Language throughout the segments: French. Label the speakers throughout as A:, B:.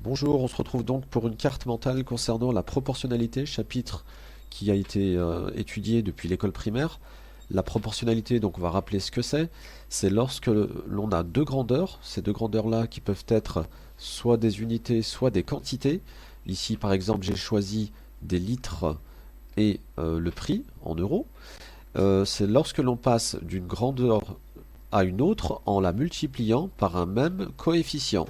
A: Bonjour, on se retrouve donc pour une carte mentale concernant la proportionnalité, chapitre qui a été étudié depuis l'école primaire. La proportionnalité, donc on va rappeler ce que c'est lorsque l'on a deux grandeurs, ces deux grandeurs-là qui peuvent être soit des unités, soit des quantités. Ici par exemple j'ai choisi des litres et le prix en euros. C'est lorsque l'on passe d'une grandeur à une autre en la multipliant par un même coefficient.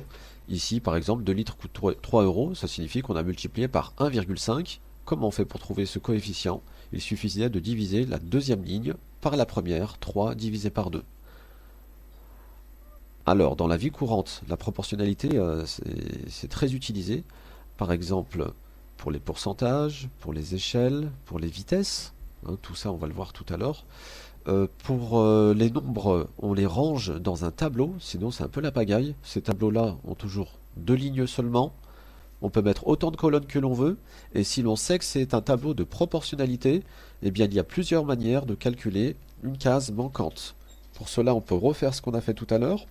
A: Ici, par exemple, 2 litres coûte 3 euros, ça signifie qu'on a multiplié par 1,5. Comment on fait pour trouver ce coefficient? Il suffisait de diviser la deuxième ligne par la première, 3 divisé par 2. Alors, dans la vie courante, la proportionnalité, c'est très utilisé. Par exemple, pour les pourcentages, pour les échelles, pour les vitesses. Hein, tout ça, on va le voir tout à l'heure. Pour les nombres, on les range dans un tableau, sinon c'est un peu la pagaille. Ces tableaux-là ont toujours deux lignes seulement. On peut mettre autant de colonnes que l'on veut. Et si l'on sait que c'est un tableau de proportionnalité, eh bien il y a plusieurs manières de calculer une case manquante. Pour cela, on peut refaire ce qu'on a fait tout à l'heure.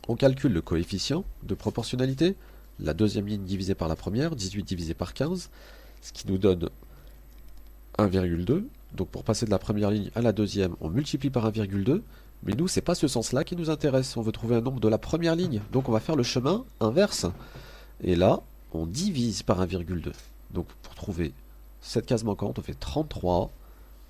A: On calcule le coefficient de proportionnalité, la deuxième ligne divisée par la première, 18 divisé par 15, ce qui nous donne 1,2. Donc pour passer de la première ligne à la deuxième, on multiplie par 1,2. Mais nous, c'est pas ce sens-là qui nous intéresse. On veut trouver un nombre de la première ligne. Donc on va faire le chemin inverse. Et là, on divise par 1,2. Donc pour trouver cette case manquante, on fait 33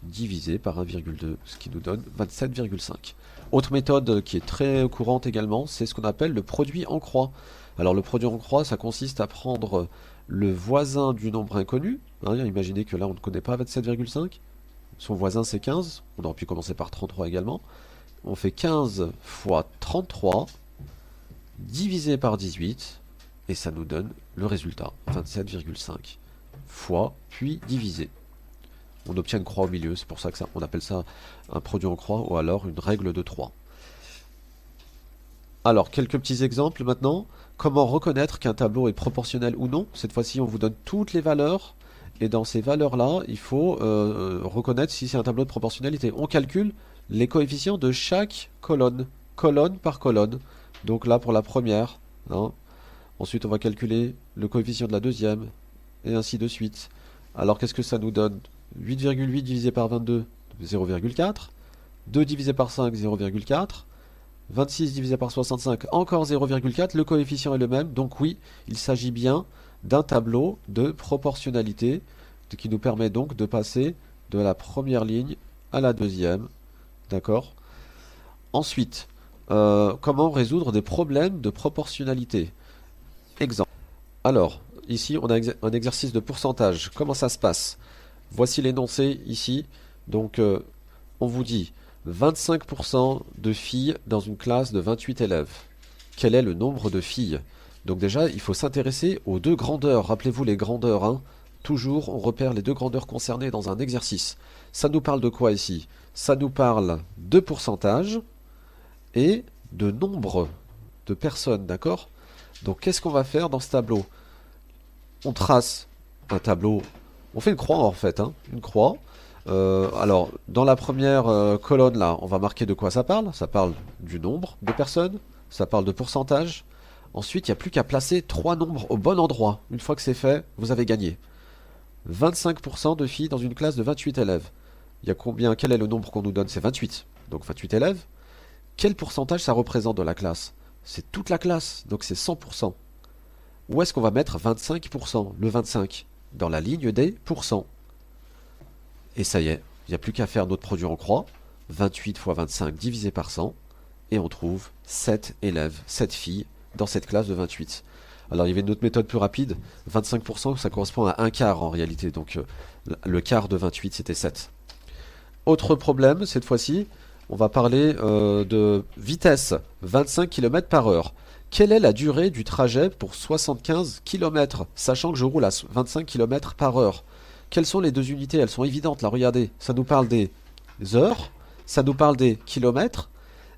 A: divisé par 1,2, ce qui nous donne 27,5. Autre méthode qui est très courante également, c'est ce qu'on appelle le produit en croix. Alors le produit en croix, ça consiste à prendre le voisin du nombre inconnu. Hein, imaginez que là, on ne connaît pas 27,5. Son voisin, c'est 15. On aurait pu commencer par 33 également. On fait 15 fois 33 divisé par 18. Et ça nous donne le résultat, 27,5 fois, puis divisé. On obtient une croix au milieu, c'est pour ça qu'on appelle ça un produit en croix ou alors une règle de 3. Alors, quelques petits exemples maintenant. Comment reconnaître qu'un tableau est proportionnel ou non? Cette fois-ci, on vous donne toutes les valeurs. Et dans ces valeurs-là, il faut reconnaître si c'est un tableau de proportionnalité. On calcule les coefficients de chaque colonne, colonne par colonne. Donc là, pour la première. Hein. Ensuite, on va calculer le coefficient de la deuxième, et ainsi de suite. Alors, qu'est-ce que ça nous donne? 8,8 divisé par 22, 0,4. 2 divisé par 5, 0,4. 26 divisé par 65, encore 0,4. Le coefficient est le même. Donc oui, il s'agit bien d'un tableau de proportionnalité qui nous permet donc de passer de la première ligne à la deuxième. D'accord? Ensuite, comment résoudre des problèmes de proportionnalité? Exemple. Alors, ici, on a un exercice de pourcentage. Comment ça se passe? Voici l'énoncé ici. Donc, on vous dit 25% de filles dans une classe de 28 élèves. Quel est le nombre de filles? Donc déjà, il faut s'intéresser aux deux grandeurs. Rappelez-vous les grandeurs, hein. Toujours, on repère les deux grandeurs concernées dans un exercice. Ça nous parle de quoi ici? Ça nous parle de pourcentage et de nombre de personnes, d'accord? Donc qu'est-ce qu'on va faire dans ce tableau? On trace un tableau, on fait une croix en fait, hein, une croix. Alors, dans la première colonne là, on va marquer de quoi ça parle. Ça parle du nombre de personnes, ça parle de pourcentage. Ensuite, il n'y a plus qu'à placer trois nombres au bon endroit. Une fois que c'est fait, vous avez gagné. 25% de filles dans une classe de 28 élèves. Il y a combien? Quel est le nombre qu'on nous donne? C'est 28. Donc 28 élèves. Quel pourcentage ça représente dans la classe? C'est toute la classe, donc c'est 100%. Où est-ce qu'on va mettre 25%? Le 25 dans la ligne des pourcents. Et ça y est, il n'y a plus qu'à faire notre produit en croix. 28 fois 25 divisé par 100. Et on trouve 7 élèves, 7 filles dans cette classe de 28. Alors il y avait une autre méthode plus rapide. 25%, ça correspond à un quart en réalité. Donc le quart de 28, c'était 7. Autre problème, cette fois-ci, on va parler de vitesse. 25 km par heure. Quelle est la durée du trajet pour 75 km, sachant que je roule à 25 km par heure? Quelles sont les deux unités? Elles sont évidentes, là, regardez. Ça nous parle des heures, ça nous parle des kilomètres.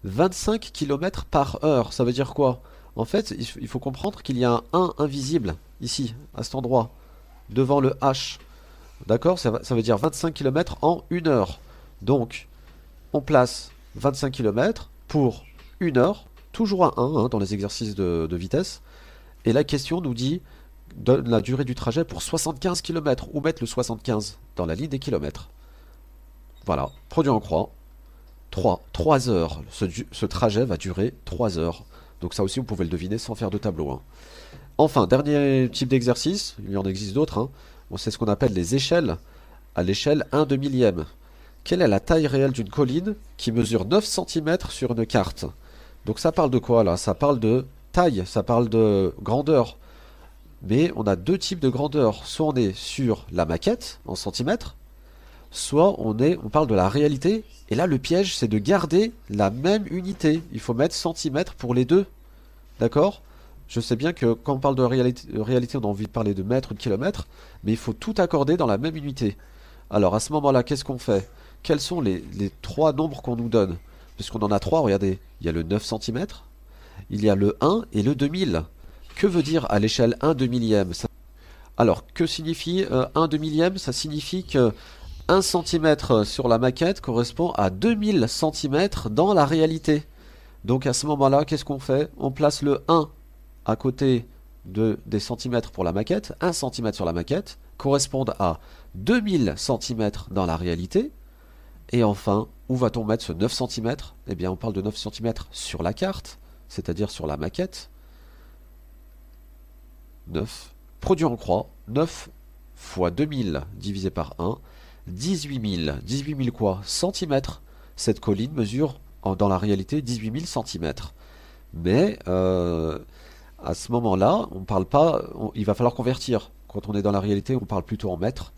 A: 25 km par heure, ça veut dire quoi? En fait, il faut comprendre qu'il y a un 1 invisible, ici, à cet endroit, devant le H. D'accord? Ça veut dire 25 km en 1 heure. Donc, on place 25 km pour 1 heure, toujours à 1 hein, dans les exercices de vitesse. Et la question nous dit, donne la durée du trajet pour 75 km. Où mettre le 75? Dans la ligne des kilomètres. Voilà, produit en croix. 3 heures. Ce trajet va durer 3 heures. Donc ça aussi, vous pouvez le deviner sans faire de tableau, hein. Enfin, dernier type d'exercice, il y en existe d'autres, hein. Bon, c'est ce qu'on appelle les échelles, à l'échelle 1 de millième. Quelle est la taille réelle d'une colline qui mesure 9 cm sur une carte? Donc ça parle de quoi là? Ça parle de taille, ça parle de grandeur. Mais on a deux types de grandeur. Soit on est sur la maquette en centimètres, soit on parle de la réalité. Et là, le piège, c'est de garder la même unité. Il faut mettre centimètres pour les deux. D'accord? Je sais bien que quand on parle de réalité, on a envie de parler de mètres ou de kilomètres, mais il faut tout accorder dans la même unité. Alors à ce moment-là, qu'est-ce qu'on fait? Quels sont les trois nombres qu'on nous donne? Puisqu'on en a trois, regardez. Il y a le 9 cm, il y a le 1 et le 2000. Que veut dire à l'échelle 1 de millième? Alors, que signifie 1 de millième? Ça signifie que 1 cm sur la maquette correspond à 2000 cm dans la réalité. Donc à ce moment-là, qu'est-ce qu'on fait? On place le 1 à côté des centimètres pour la maquette. 1 cm sur la maquette correspondent à 2000 cm dans la réalité. Et enfin, où va-t-on mettre ce 9 cm? Eh bien, on parle de 9 cm sur la carte, c'est-à-dire sur la maquette. 9, produit en croix, 9 fois 2000 divisé par 1, 18 000. 18 000 quoi? Centimètres. Cette colline mesure dans la réalité 18 000 centimètres. Mais à ce moment-là, on parle pas, il va falloir convertir. Quand on est dans la réalité, on parle plutôt en mètres.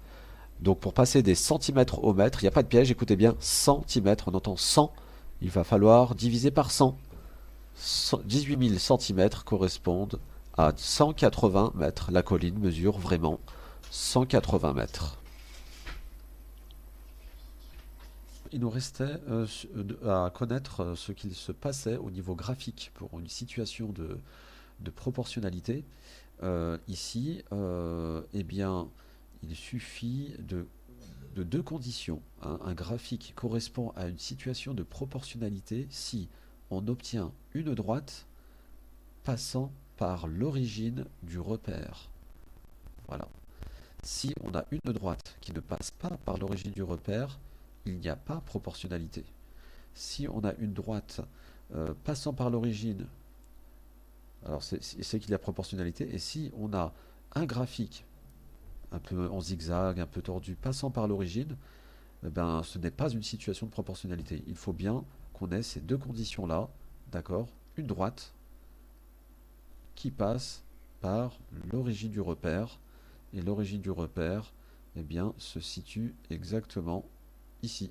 A: Donc pour passer des centimètres au mètre, il n'y a pas de piège, écoutez bien, centimètres, on entend 100, il va falloir diviser par 100. 18 000 centimètres correspondent à 180 mètres. La colline mesure vraiment 180 mètres. Il nous restait à connaître ce qu'il se passait au niveau graphique pour une situation de proportionnalité. Ici, eh bien, il suffit de deux conditions, hein. Un graphique correspond à une situation de proportionnalité si on obtient une droite passant par l'origine du repère. Voilà. Si on a une droite qui ne passe pas par l'origine du repère, il n'y a pas proportionnalité. Si on a une droite passant par l'origine, alors c'est qu'il y a proportionnalité. Et si on a un graphique un peu en zigzag, un peu tordu, passant par l'origine, eh ben, ce n'est pas une situation de proportionnalité. Il faut bien qu'on ait ces deux conditions-là, d'accord? Une droite qui passe par l'origine du repère, et l'origine du repère, eh bien, se situe exactement ici.